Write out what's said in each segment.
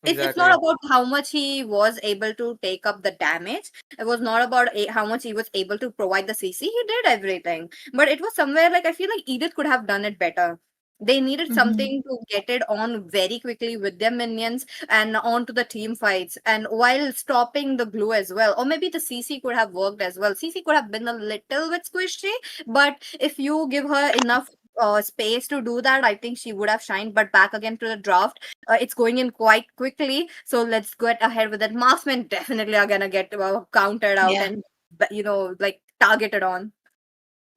It's not Exactly. about how much he was able to take up the damage. It was not about how much he was able to provide the CC. He did everything, but it was somewhere like I feel like Edith could have done it better. They needed Mhm. something to get it on very quickly with their minions and on to the team fights, and while stopping the glue as well. Or maybe the CC could have worked as well. CC could have been a little bit squishy, but if you give her enough space to do that, I think she would have shined. But back again to the draft, it's going in quite quickly. So let's get ahead with it. Marksmen definitely are gonna get counted out Yeah. and like targeted on.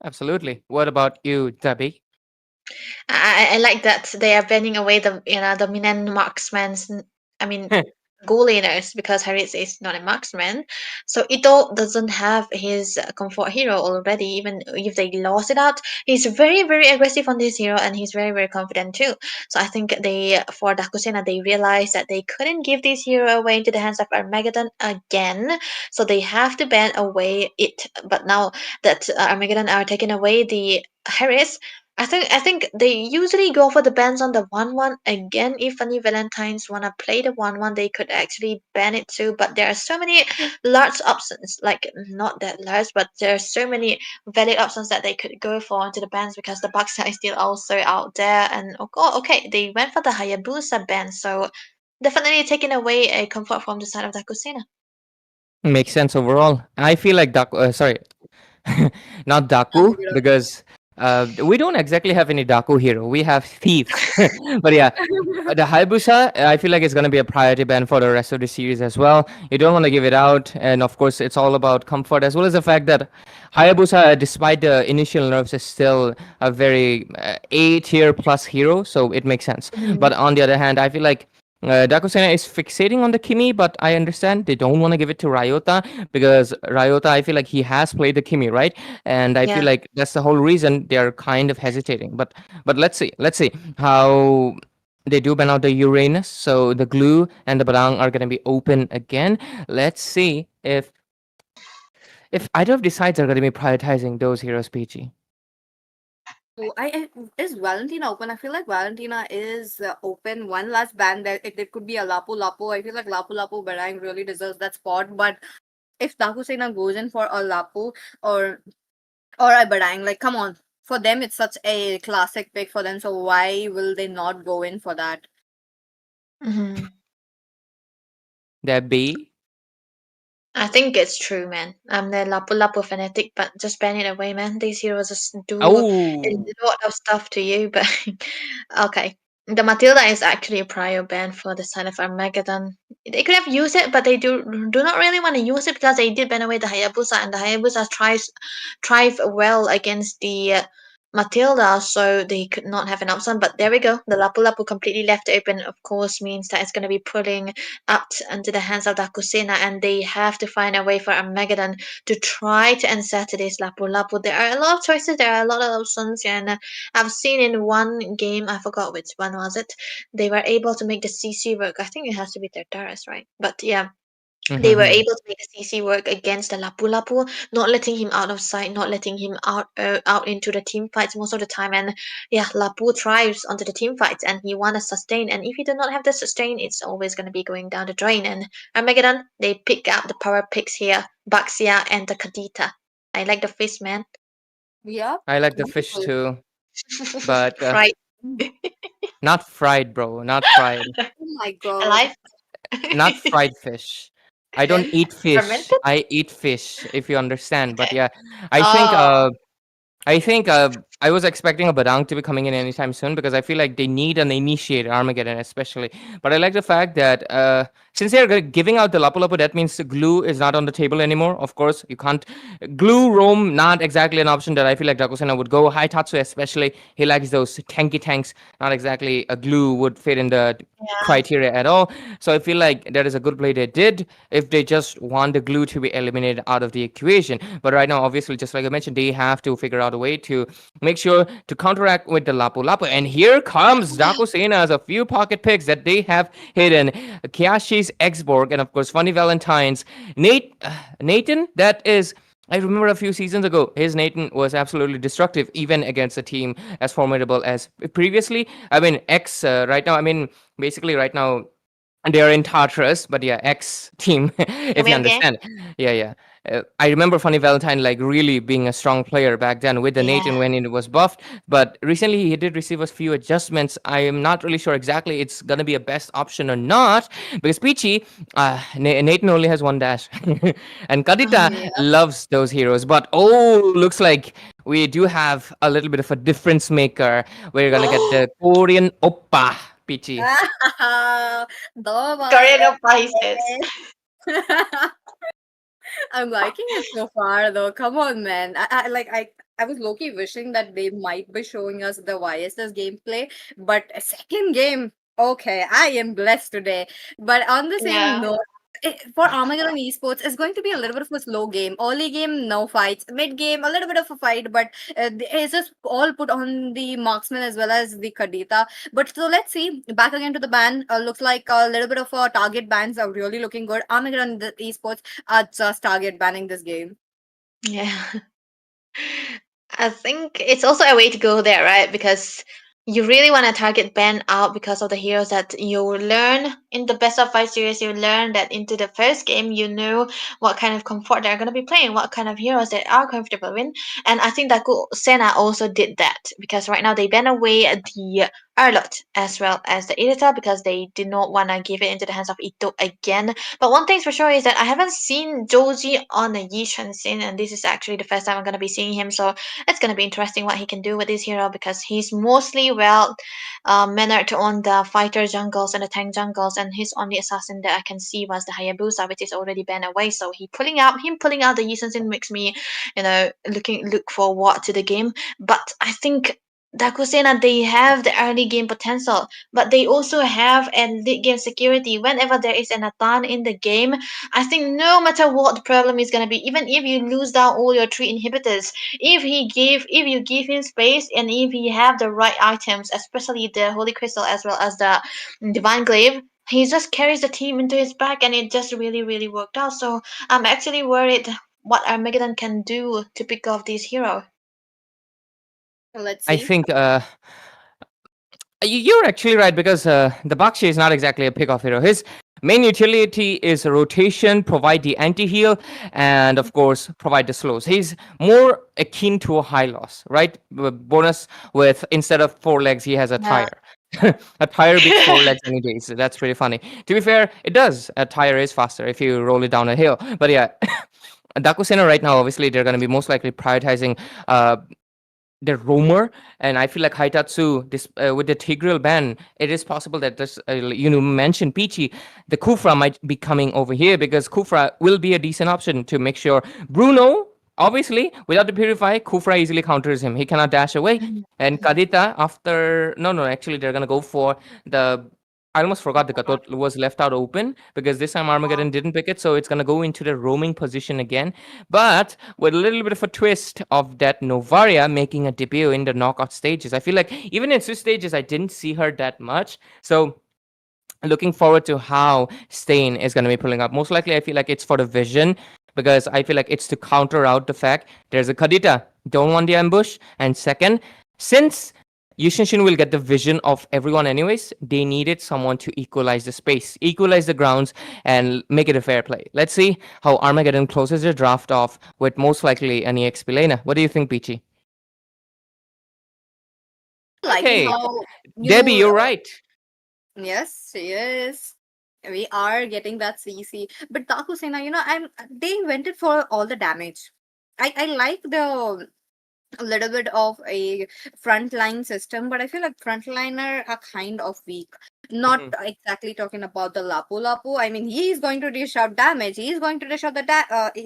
Absolutely. What about you, Debbie? I like that they are banning away the dominant marksman's. I mean, goal laners because Harris is not a marksman. So Ito doesn't have his comfort hero already. Even if they lost it out, he's very aggressive on this hero and he's very confident too. So I think they for Dakusena they realized that they couldn't give this hero away into the hands of Armageddon again. So they have to ban away it. But now that Armageddon are taking away the Harris, I think they usually go for the bans on the 1-1 again. If any Valentines wanna play the 1-1, they could actually ban it too. But there are so many large options, like not that large, but there are so many valid options that they could go for into the bans because the Bucks are still also out there. And oh, okay, they went for the Hayabusa ban, so definitely taking away a comfort from the side of Dakusina. Makes sense overall. I feel like sorry, not Daku, because we don't exactly have any Daku hero. We have Thief. But yeah, the Hayabusa, I feel like it's going to be a priority ban for the rest of the series as well. You don't want to give it out. And of course, it's all about comfort, as well as the fact that Hayabusa, despite the initial nerfs, is still a very A tier plus hero. So it makes sense. Mhm. But on the other hand, I feel like Dakusena is fixating on the Kimi, but I understand they don't want to give it to Ryota because Ryota, I feel like he has played the Kimi, right? And I feel Yeah. like that's the whole reason they're kind of hesitating. But let's see how they do ban out the Uranus. So the glue and the Badang are gonna be open again. Let's see if either of these sides are gonna be prioritizing those heroes, PG. Oh, is Valentina open? I feel like Valentina is open. One last ban there. It could be a Lapu Lapu. I feel like Lapu Lapu Barang really deserves that spot. But if Dakusena goes in for a Lapu or a Barang, like come on, for them it's such a classic pick for them. So why will they not go in for that? Mhm. That B. I think it's true, man. I'm the Lapu Lapu fanatic, but just ban it away, man. These heroes just do a Oh, lot of stuff to you, but okay. The Matilda is actually a prior ban for the side of Armageddon. They could have used it, but they do not really want to use it because they did ban away the Hayabusa, and the Hayabusa tries thrive well against the Matilda, so they could not have an option. But there we go. The Lapu Lapu completely left open, of course, means that it's going to be pulling up into the hands of Dakusina, and they have to find a way for Armageddon to try to answer to this Lapu Lapu. There are a lot of choices, there are a lot of options, and I've seen in one game, I forgot which one was it, they were able to make the CC work. I think it has to be Tartarus, right? But yeah, they were mm-hmm. able to make the CC work against the Lapu Lapu, not letting him out of sight, not letting him out into the team fights most of the time. And yeah, Lapu thrives onto the team fights, and he won a sustain. And if you do not have the sustain, it's always going to be going down the drain. And Armageddon, they pick up the power picks here, Baxia and the Kadita. I like the fish, man. Yeah, I like the fish beautiful. too, but Right. not fried, bro. Not fried. Oh my god. Alive. Not fried fish. I don't Then eat fish. fermented. I eat fish, if you understand. But Okay. yeah, I think Oh. I think I was expecting a Badang to be coming in anytime soon because I feel like they need an initiator, Armageddon especially. But I like the fact that since they're giving out the Lapu Lapu, that means the glue is not on the table anymore. Of course, you can't. Glue roam, not exactly an option that I feel like Dakusena would go. High Tatsu especially, he likes those tanky tanks. Not exactly a glue would fit in the Yeah. criteria at all. So I feel like that is a good play they did if they just want the glue to be eliminated out of the equation. But right now, obviously, just like I mentioned, they have to figure out a way to make sure to counteract with the Lapu Lapu. And here comes Dakusena's a few pocket picks that they have hidden. Kiyashi's Exborg, and of course, Funny Valentine's Nathan. That is. I remember a few seasons ago, his Nathan was absolutely destructive, even against a team as formidable as previously. I mean, X right now. I mean, basically right now and they are in Tartarus, but yeah, X team, if you Okay, okay. understand. Yeah, yeah. I remember Funny Valentine like really being a strong player back then with the Nathan Yeah. when it was buffed. But recently he did receive a few adjustments. I am not really sure exactly it's gonna be a best option or not because Peachy, Nathan only has one dash, and Kadita Yeah. loves those heroes. But oh, looks like we do have a little bit of a difference maker. We're gonna get the Korean Oppa Peachy. The Korean bias. Oppa, he says. I'm liking it so far though. Come on, man. I was low-key wishing that they might be showing us the YSS gameplay, but a second game. Okay, I am blessed today. But on the same Yeah. note, for Armageddon Esports, it's going to be a little bit of a slow game. Early game, no fights. Mid game, a little bit of a fight, but it's just all put on the marksman as well as the Kadita. But so let's see. Back again to the ban. Looks like a little bit of target bans are really looking good. Armageddon Esports are just target banning this game. Yeah. I think it's also a way to go there, right? Because you really want to target ban out because of the heroes that you learn in the best of five series. You learn that into the first game, you know what kind of comfort they're going to be playing, what kind of heroes they are comfortable in. And I think that Sena also did that because right now they ban away the Arlot as well as the editor because they did not want to give it into the hands of Ito again. But one thing's for sure is that I haven't seen Joji on a Yi Shen Sin, and this is actually the first time I'm going to be seeing him. So it's going to be interesting what he can do with this hero because he's mostly well mannered on the fighter jungles and the tank jungles, and his only assassin that I can see was the Hayabusa, which is already banned away. So him pulling out the Yisensin makes me, look forward to the game. But I think Dakusena, they have the early game potential, but they also have a late game security. Whenever there is an Atan in the game, I think no matter what the problem is gonna be, even if you lose down all your three inhibitors, if you give him space and if he have the right items, especially the Holy Crystal as well as the Divine Glaive, he just carries the team into his back and it just really really worked out. So I'm actually worried what Armageddon can do to pick off this hero. Let's I see. think you're actually right because the Bakshi is not exactly a pick-off hero. His main utility is rotation, provide the anti-heal, and of course provide the slows. He's more akin to a high loss, right? Bonus with instead of four legs, he has a Yeah. tire. A tire beats four legs any day, so that's pretty funny. To be fair, it does. A tire is faster if you roll it down a hill. But yeah, Dakusena right now, obviously, they're going to be most likely prioritizing uh, the roamer, and I feel like Haitatsu, this with the Tigreal ban, it is possible that this mentioned Peachy, the Kufra might be coming over here because Kufra will be a decent option to make sure Bruno. Obviously, without the Purify, Kufra easily counters him. He cannot dash away. And Kadita, after no, actually they're gonna go for the. I almost forgot the Gatot was left out open because this time Armageddon didn't pick it, so it's gonna go into the roaming position again. But with a little bit of a twist of that Novaria making a debut in the knockout stages. I feel like even in Swiss stages, I didn't see her that much. So looking forward to how Stain is going to be pulling up. Most likely, I feel like it's for the vision because I feel like it's to counter out the fact there's a Kadita. Don't want the ambush. And second, since Yushinshin will get the vision of everyone anyways, they needed someone to equalize the space, equalize the grounds, and make it a fair play. Let's see how Armageddon closes their draft off with most likely an EXP Lena. What do you think, Peachy? Liking Okay, how Debbie, you you're right. yes, she is. We are getting that CC. But Takusena, they went it for all the damage. I like the a little bit of a frontline system, but I feel like frontliner are kind of weak. Not exactly talking about the Lapu Lapu. I mean, he's going to dish out damage. He's going to dish out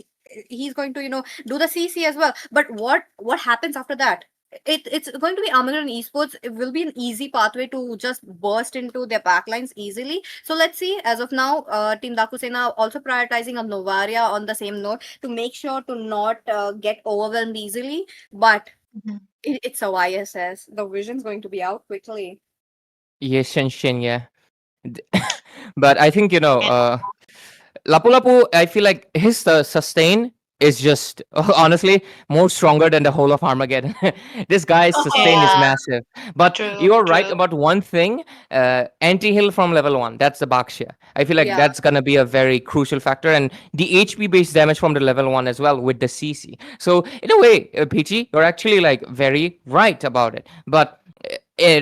he's going to do the CC as well. But what happens after that? It's going to be Armageddon Esports. It will be an easy pathway to just burst into their backlines easily. So let's see. As of now, Team Dakusena also prioritizing a Novaria on the same note to make sure to not get overwhelmed easily. But Mhm. it's a YSS. The vision's going to be out quickly. Yes, Shin, yeah. D- but I think Yeah. Lapu Lapu. I feel like his sustain is just honestly more stronger than the whole of Armageddon. This guy's sustain is Yeah, massive. But true, you are right true. about one thing: anti-heal from level one. That's the Bakshia. I feel like Yeah. that's gonna be a very crucial factor, and the HP based damage from the level one as well with the CC. So in a way, Peachy, you're actually like very right about it. But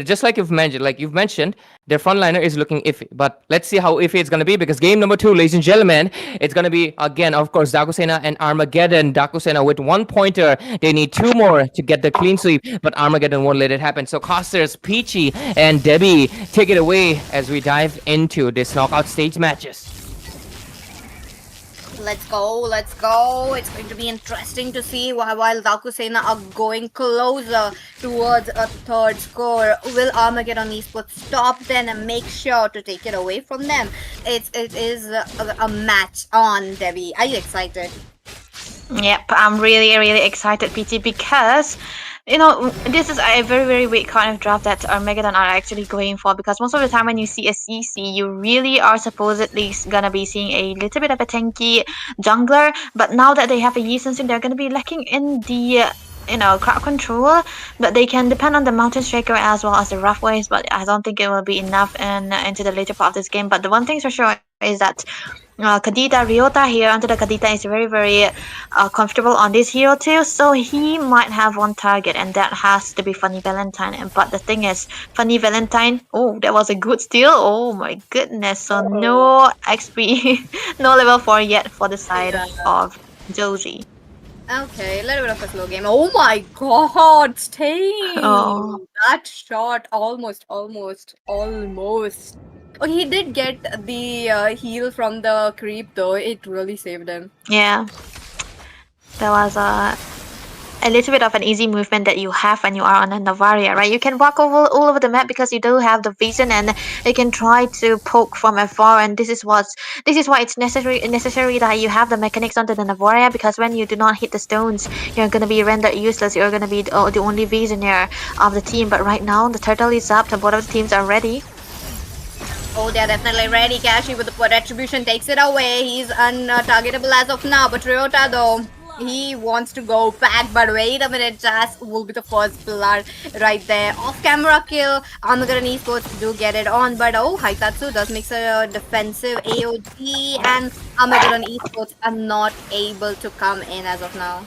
just like you've mentioned, their frontliner is looking iffy. But let's see how iffy it's gonna be because game number two, ladies and gentlemen, it's gonna be again, of course, Dakusena and Armageddon. Dakusena with 1 pointer. They need 2 more to get the clean sweep, but Armageddon won't let it happen. So Costers, Peachy, and Debbie take it away as we dive into this knockout stage matches. Let's go, let's go. It's going to be interesting to see while Dakusena are going closer towards a third score. Will Armageddon Esports stop them and make sure to take it away from them? It is a match on, Debbie. Are you excited? Yep, I'm really, really excited, PT, because this is a very, very weak kind of draft that Armageddon are actually going for. Because most of the time, when you see a CC, you really are supposedly gonna be seeing a little bit of a tanky jungler. But now that they have a Yi Sensing, they're gonna be lacking in the crowd control, but they can depend on the mountain striker as well as the rough waves, but I don't think it will be enough into the later part of this game. But the one thing for sure is that Kadita Ryota here under the Kadita is very, very comfortable on this hero too, so he might have one target, and that has to be Funny Valentine. But the thing is, Funny Valentine, oh, that was a good steal. Oh my goodness, so no XP, no level 4 yet for the side Yeah. of Joji. Okay, a little bit of a slow game. Oh my god, Stain! Oh. That shot almost. Okay, he did get the heal from the creep though. It really saved him. Yeah, that was a little bit of an easy movement that you have when you are on a Navaria, right? You can walk over all over the map because you do have the vision, and you can try to poke from afar. And this is why it's necessary that you have the mechanics onto the Navaria, because when you do not hit the stones, you're gonna be rendered useless. You're gonna be the only visionaire of the team. But right now, the turtle is up, and both of the teams are ready. Oh, they're definitely ready. Kashi with the retribution takes it away. He's untargetable as of now. But Ryota though, he wants to go back. But wait a minute, Jazz will be the first blood right there. Off camera kill. Armageddon Esports do get it on. But oh, Haitatsu does make a defensive AOG. And Armageddon Esports are not able to come in as of now.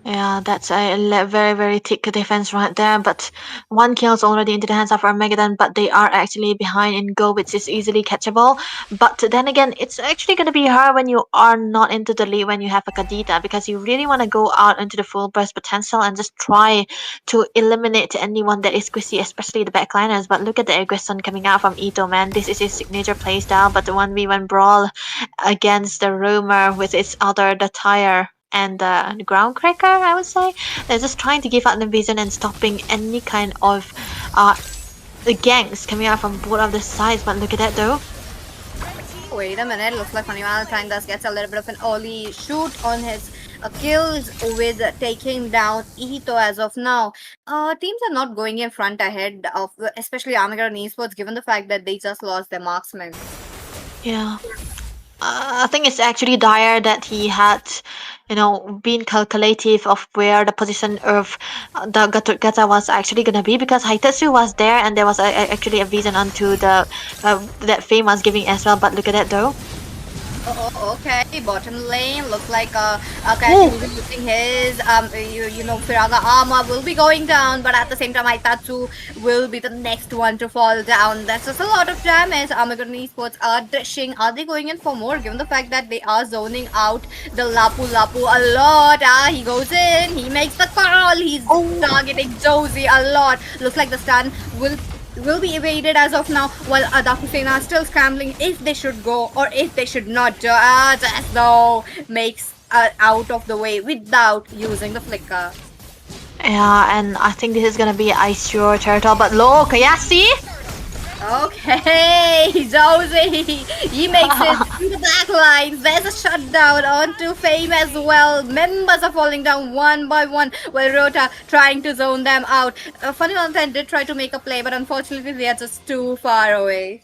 Yeah, that's a very, very thick defense right there. But one kill's already into the hands of Armageddon, but they are actually behind in go, which is easily catchable. But then again, it's actually going to be hard when you are not into the lead when you have a Kadita, because you really want to go out into the full burst potential and just try to eliminate anyone that is squishy, especially the backliners. But look at the aggression coming out from Ito, man. This is his signature playstyle, but the 1v1 brawl against the Rumor with its other, the Tire and the groundcracker, I would say. They're just trying to give out the vision and stopping any kind of the gangs coming out from both of the sides. But look at that though. Wait a minute, looks like Funny Valentine does gets a little bit of an early shoot on his kills with taking down Ito as of now. Teams are not going in front ahead of, especially Armageddon Esports, given the fact that they just lost their marksman. Yeah. I think it's actually dire that he had, been calculative of where the position of the Gata was actually gonna be, because Haitatsu was there and there was actually a vision onto the that Fame was giving as well. But look at that though. Okay, bottom lane looks like Akashi will be using his Firaga armor will be going down, but at the same time Aitatsu will be the next one to fall down. That's just a lot of damage. Armageddon Esports are dishing. Are they going in for more, given the fact that they are zoning out the Lapu Lapu a lot? He goes in, he makes the call, he's targeting Josie a lot. Looks like the stun will be evaded as of now, while Dakusena are still scrambling if they should go or if they should not. Just though makes out of the way without using the flicker. Yeah, and I think this is gonna be Ice Your Turtle, but look, yeah, see? Okay, Josie, he makes it to the back lines. There's a shutdown onto Fame as well. Members are falling down one by one while Rota trying to zone them out. Funny Valentine did try to make a play, but unfortunately they are just too far away.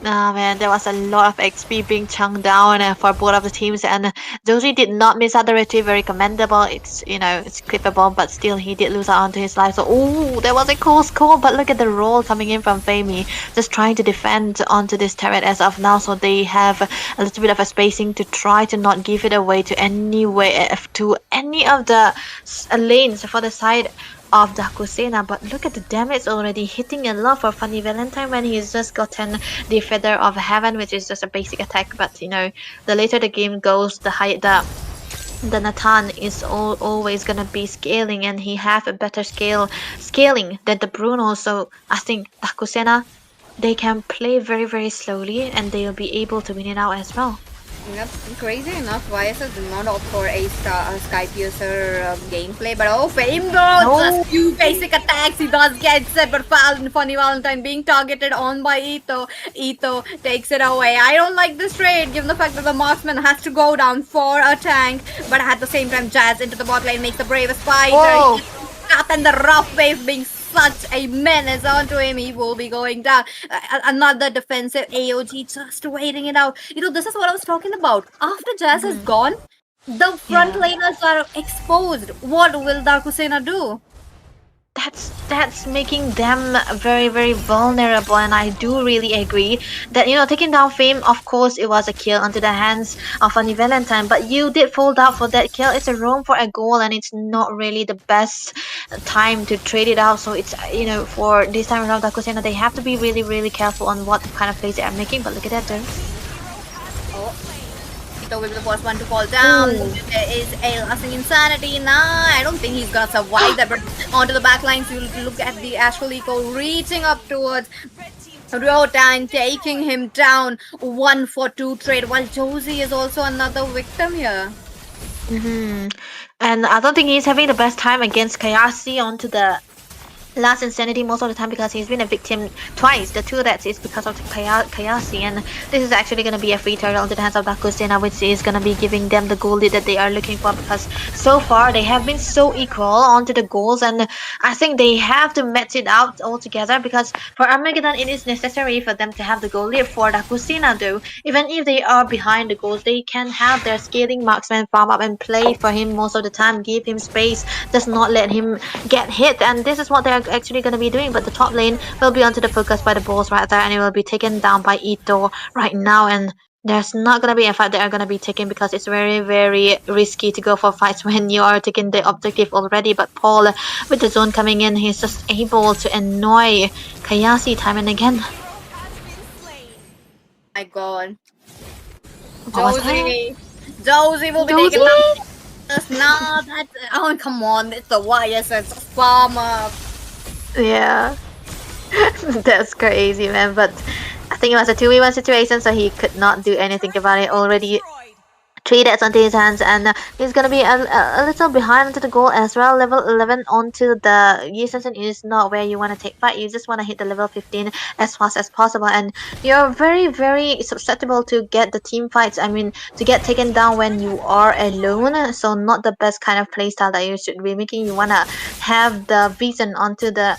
Oh man, there was a lot of XP being chunked down for both of the teams, and Joji did not miss out the retrieve. Very commendable. It's it's clippable, but still he did lose out onto his life. So oh, there was a close call. But look at the roll coming in from Femi, just trying to defend onto this turret as of now. So they have a little bit of a spacing to try to not give it away to any of the lanes for the side of the Kusena, but look at the damage already hitting a lot for Funny Valentine when he's just gotten the Feather of Heaven, which is just a basic attack. But the later the game goes, the higher the Nathan is always gonna be scaling, and he have a better scaling than the Bruno. So I think the Kusena, they can play very very slowly, and they'll be able to win it out as well. Yep, crazy enough, YSS did not opt for a Sky Piercer gameplay, but oh, Fame goes! No. A few basic attacks, he does get set, but Funny Valentine being targeted on by Ito. Ito takes it away. I don't like this trade, given the fact that the marksman has to go down for a tank, but at the same time, Jazz into the bot lane makes the bravest fighter. Whoa. Cut and the rough wave being such a menace onto him. He will be going down. Another defensive AOG just waiting it out. This is what I was talking about. After Jazz is gone, the front Yeah. laners are exposed. What will Darkusena do? That's making them very very vulnerable, and I do really agree that taking down Fame, of course it was a kill onto the hands of Funny Valentine, but you did fold out for that kill. It's a roam for a goal, and it's not really the best time to trade it out. So it's for this time around, Dakusena, they have to be really really careful on what kind of plays they are making. But look at that though. Oh, Ito will be the first one to fall down. Ooh. There is a lasting insanity. Nah, I don't think he's gonna survive that. But onto the back lines, you look at the Astral Eco reaching up towards Rotan, taking him down. 1-for-2 trade, while Josie is also another victim here. And I don't think he's having the best time against Kayasi onto the last insanity most of the time, because he's been a victim twice. The two deaths is because of the Kayasi, and this is actually going to be a free turtle into the hands of Dakusena, which is going to be giving them the goal lead that they are looking for, because so far they have been so equal onto the goals, and I think they have to match it out altogether, because for Armageddon it is necessary for them to have the goal lead. For Dakusena though, even if they are behind the goals, they can have their scaling marksman farm up and play for him most of the time, give him space, just not let him get hit, and this is what they're actually going to be doing. But the top lane will be onto the focus by the balls right there, and it will be taken down by Ito right now, and there's not going to be a fight they are going to be taken, because it's very very risky to go for fights when you are taking the objective already. But Paul, with the zone coming in, he's just able to annoy Kayasi time and again. My god. What was Josie will be taking down. No, that's... Oh, come on. It's the YSS farm up. Yeah. That's crazy, man. But I think it was a 2v1 situation, so he could not do anything about it. Already 3 deaths onto his hands, and he's gonna be a little behind onto the goal as well. Level 11 onto the Yisensen is not where you want to take fight. You just want to hit the level 15 as fast as possible, and you're very very susceptible to get the team fights. I mean, to get taken down when you are alone. So not the best kind of playstyle that you should be making. You wanna have the vision onto the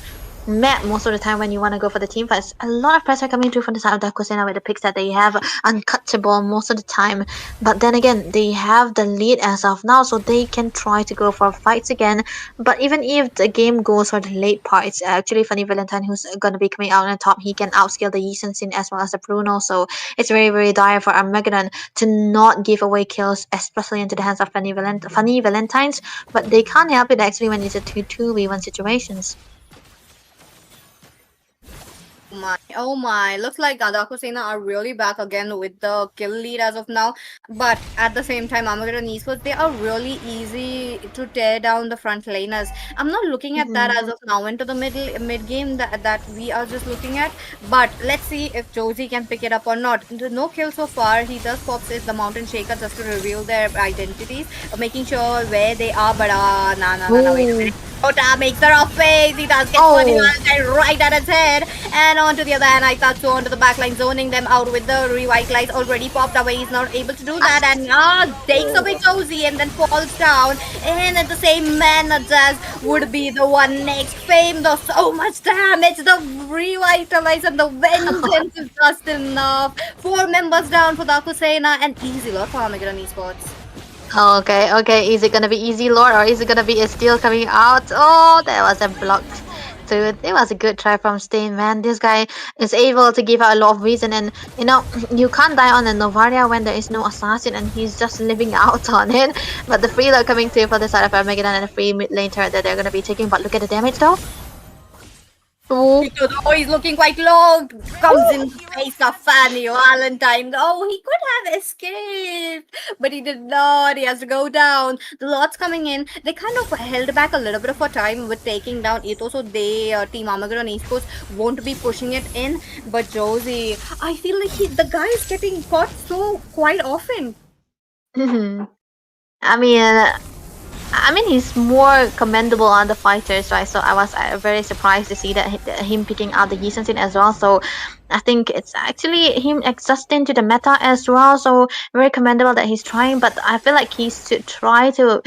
map most of the time when you want to go for the team fights. A lot of pressure coming through from the side of Dakusena with the picks that they have uncuttable most of the time. But then again, they have the lead as of now, so they can try to go for fights again. But even if the game goes for the late part, it's actually Funny Valentine who's going to be coming out on top. He can outscale the Yisun Sin as well as the Bruno, so it's very very dire for Armageddon to not give away kills, especially into the hands of Funny Valentines. But they can't help it actually when it's a 2-2v1 situations. Oh my, looks like Adakusena are really back again with the kill lead as of now. But at the same time, Armageddon Esports, they are really easy to tear down the front laners. I'm not looking at that as of now into the mid game that we are just looking at. But let's see if Josie can pick it up or not. No kill so far. He just pops is the Mountain Shaker just to reveal their identities, making sure where they are. But nah, wait a minute. Ota makes the rough face. He does get Oh. 29 right at his head. And onto the other hand, Aitatsu onto the backline, zoning them out with the revitalize already popped away. He's not able to do that. And takes away Josie and then falls down. And at the same man as would be the one next. Fame does so much damage. The revitalize and the vengeance is just enough. 4 members down for the Akusena and easy lot for Armageddon Esports. Okay, okay. Is it gonna be easy, Lord, or is it gonna be a steal coming out? Oh, that was a blocked. Dude, it was a good try from Stain, man. This guy is able to give out a lot of reason, and you know, you can't die on a Novaria when there is no assassin, and he's just living out on it. But the free load coming through for the side of Armageddon and the free mid lane turret that they're gonna be taking. But look at the damage though. Ooh. Oh, he's looking quite low. Comes in the face of Fanny Valentine. Oh, he could have escaped, but he did not. He has to go down. The lots coming in. They kind of held back a little bit of a time with taking down Ito, so they Team Armageddon Esports won't be pushing it in. But Josie, I feel like the guy is getting caught so quite often. I mean, he's more commendable on the fighters, right? So I was very surprised to see that him picking out the Yisan as well. So I think it's actually him adjusting to the meta as well. So very commendable that he's trying, but I feel like he should try to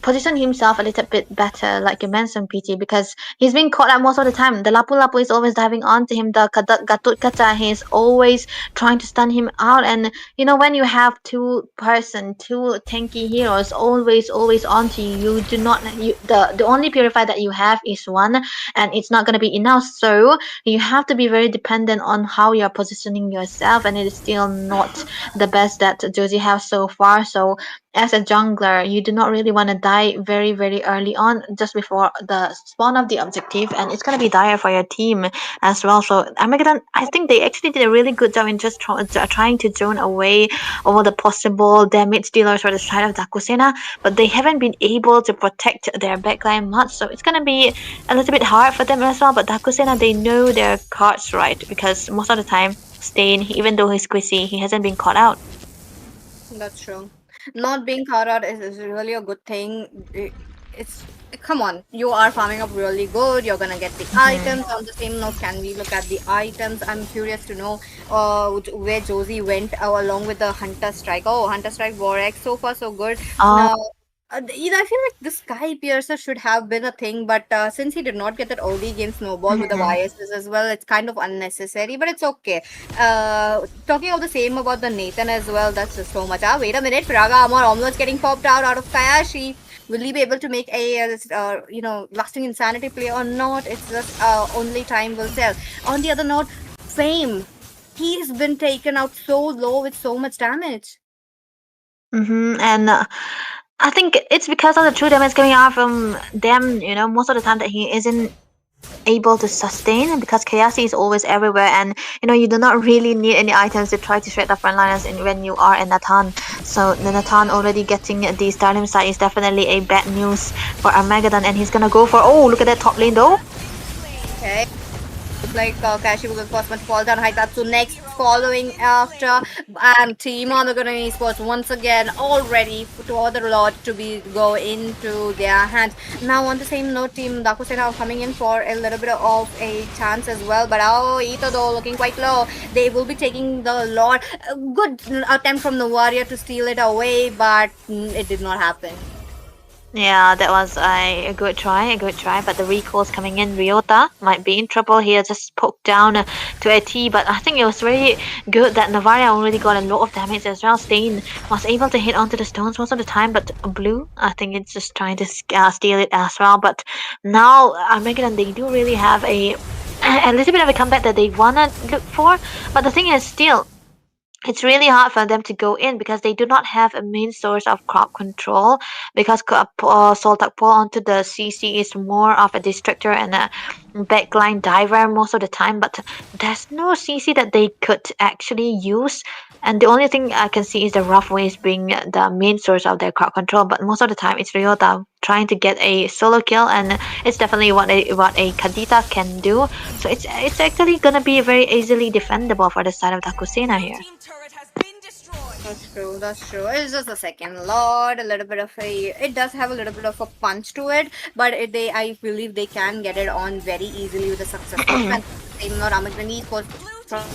position himself a little bit better, like you mentioned, PT, because he's being caught out most of the time. The Lapu Lapu is always diving onto him. The Gatut Kata, he's always trying to stun him out. And you know, when you have two tanky heroes always onto you, you do not the only purifier that you have is one, and it's not gonna be enough. So you have to be very dependent on how you're positioning yourself, and it is still not the best that Josie has so far. So as a jungler, you do not really want to die very early on, just before the spawn of the objective, and it's gonna be dire for your team as well. So Armageddon, I think they actually did a really good job in just trying to zone away all the possible damage dealers for the side of Dakusena, but they haven't been able to protect their backline much. So it's gonna be a little bit hard for them as well. But Dakusena, they know their cards right, because most of the time, Stain, even though he's squishy, he hasn't been caught out. That's true. Not being caught out is really a good thing. It's come on, you are farming up really good. You're gonna get the items. On the same note, can we look at the items? I'm curious to know where Josie went along with the Hunter Strike. Oh, Hunter Strike Vorex, so far so good. Now, I feel like the Sky Piercer should have been a thing, but since he did not get that early game snowball with the biases as well, it's kind of unnecessary, but it's okay. Talking of the same about the Nathan as well, that's just so much. Wait a minute, Praga Amor almost getting popped out of Kayashi. Will he be able to make a lasting insanity play or not? It's just only time will tell. On the other note, Fame. He's been taken out so low with so much damage. And I think it's because of the true damage coming out from them, you know, most of the time that he isn't able to sustain, because Chaos is always everywhere, and you know, you do not really need any items to try to shred the frontliners when you are in Natan. So the Natan already getting the Starlim side is definitely a bad news for Armageddon, and he's gonna go for, oh, look at that top lane though. Okay. Looks like Kashi will first one to fall down. Haitatsu next, following after, and Team Armageddon Esports once again all ready to order a lot to be go into their hands. Now on the same note, Team Dakusena are coming in for a little bit of a chance as well. But Ito though looking quite low. They will be taking the Lord. A good attempt from the warrior to steal it away, but it did not happen. Yeah, that was a good try, but the recall's coming in. Ryota might be in trouble here, just poked down to a T, but I think it was very good that Navaria already got a lot of damage as well. Stain was able to hit onto the stones most of the time, but Blue, I think it's just trying to steal it as well. But now Armageddon, they do really have a little bit of a comeback that they wanna look for, but the thing is still, it's really hard for them to go in because they do not have a main source of crop control, because Soltak pull onto the CC is more of a distractor and a backline diver most of the time, but there's no CC that they could actually use, and the only thing I can see is the rough waves being the main source of their crowd control, but most of the time it's Ryota trying to get a solo kill, and it's definitely what a Kadita can do. So it's actually gonna be very easily defendable for the side of Dakusena here. That's true. That's true. It's just a second lord, a little bit of a. It does have a little bit of a punch to it, but I believe they can get it on very easily with a successful defense. Same not Amagrani was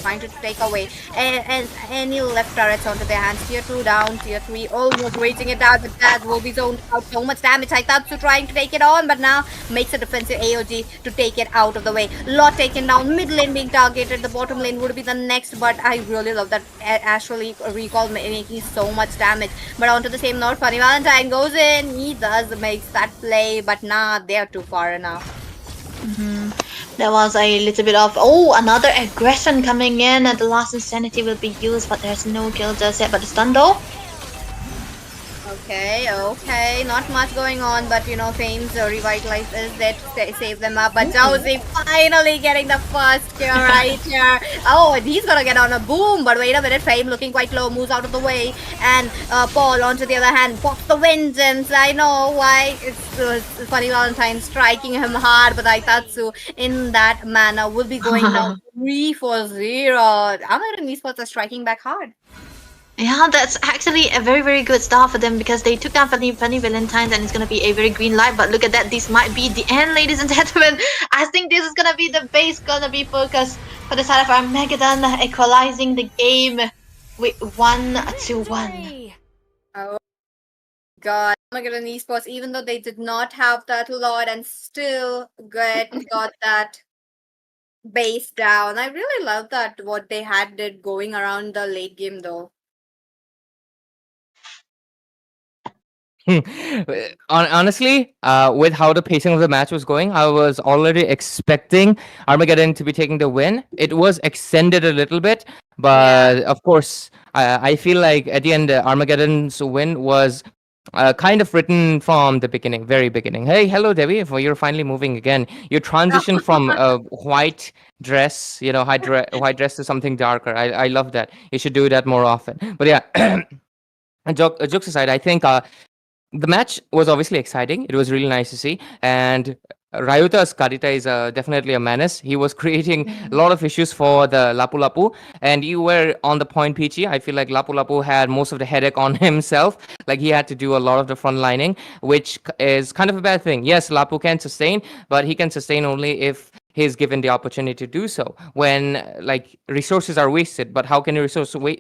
trying to take away any left turrets onto their hands. Tier 2 down, tier 3 almost waiting it out, but that will be zoned out so much damage. Haitatsu trying to take it on, but now makes a defensive AOG to take it out of the way. Lot taken down, mid lane being targeted, the bottom lane would be the next, but I really love that Ashley recall making so much damage. But onto the same note, Funny Valentine goes in, he does makes that play, but nah, they're too far enough. There was a little bit of another aggression coming in, and the last insanity will be used, but there's no kill just yet. But the stun though. Okay, not much going on, but Fame's revitalize is there to save them up. But Josie finally getting the first kill right here. Oh, and he's gonna get on a boom, but wait a minute, Fame looking quite low, moves out of the way, and Paul onto the other hand pops the vengeance. I know why it's Funny Valentine striking him hard, but Aitatsu in that manner will be going down 3-0. Amaran Esports are striking back hard. Yeah, that's actually a very, very good start for them because they took down Funny Valentine's and it's going to be a very green light. But look at that. This might be the end, ladies and gentlemen. I think this is going to be the base going to be focused for the side of Armageddon, equalizing the game with 1-1. Oh God. Armageddon Esports, even though they did not have that lot and still got that base down. I really love that what they did going around the late game though. Honestly, with how the pacing of the match was going, I was already expecting Armageddon to be taking the win. It was extended a little bit, but of course, I feel like at the end, Armageddon's win was kind of written from the beginning, very beginning. Hey, hello, Debbie. You're finally moving again. You transitioned from a white dress, white dress to something darker. I love that. You should do that more often. But yeah, jokes aside, I think the match was obviously exciting. It was really nice to see. And Ryuta's Kadita is definitely a menace. He was creating a lot of issues for the Lapu Lapu. And you were on the point, Peachy. I feel like Lapu Lapu had most of the headache on himself. Like he had to do a lot of the front lining, which is kind of a bad thing. Yes, Lapu can sustain, but he can sustain only if he's given the opportunity to do so. When like resources are wasted, but how can you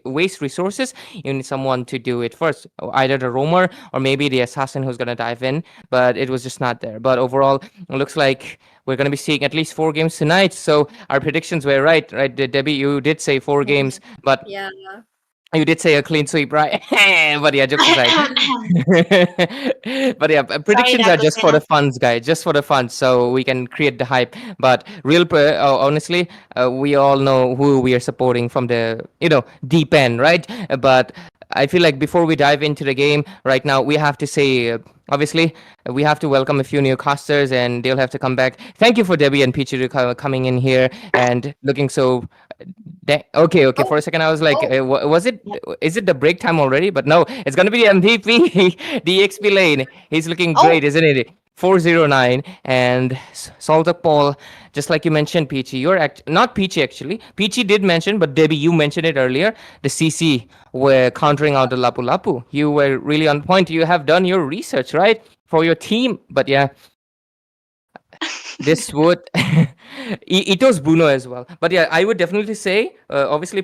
waste resources? You need someone to do it first, either the roamer or maybe the assassin who's gonna dive in. But it was just not there. But overall, it looks like we're gonna be seeing at least 4 games tonight. So our predictions were right? Debbie, you did say 4 games, but Yeah. you did say a clean sweep, right? But yeah, jokes aside. But yeah, Sorry, predictions are that was just for the funs, guys. Just for the fun, so we can create the hype. But honestly, we all know who we are supporting from the deep end, right? But I feel like before we dive into the game right now, we have to say, obviously, we have to welcome a few new casters, and they'll have to come back. Thank you for Debbie and Pichu coming in here and looking so. Okay. For a second, I was like, was it? Is it the break time already? But no, it's gonna be MVP, the XP lane. He's looking great, isn't it? 409 and Saltok Paul, just like you mentioned, Peachy. Not Peachy actually. Peachy did mention, but Debbie, you mentioned it earlier. The CC were countering out the Lapu Lapu. You were really on point. You have done your research, right, for your team. But yeah, this would Ito's Bruno as well. But yeah, I would definitely say, obviously,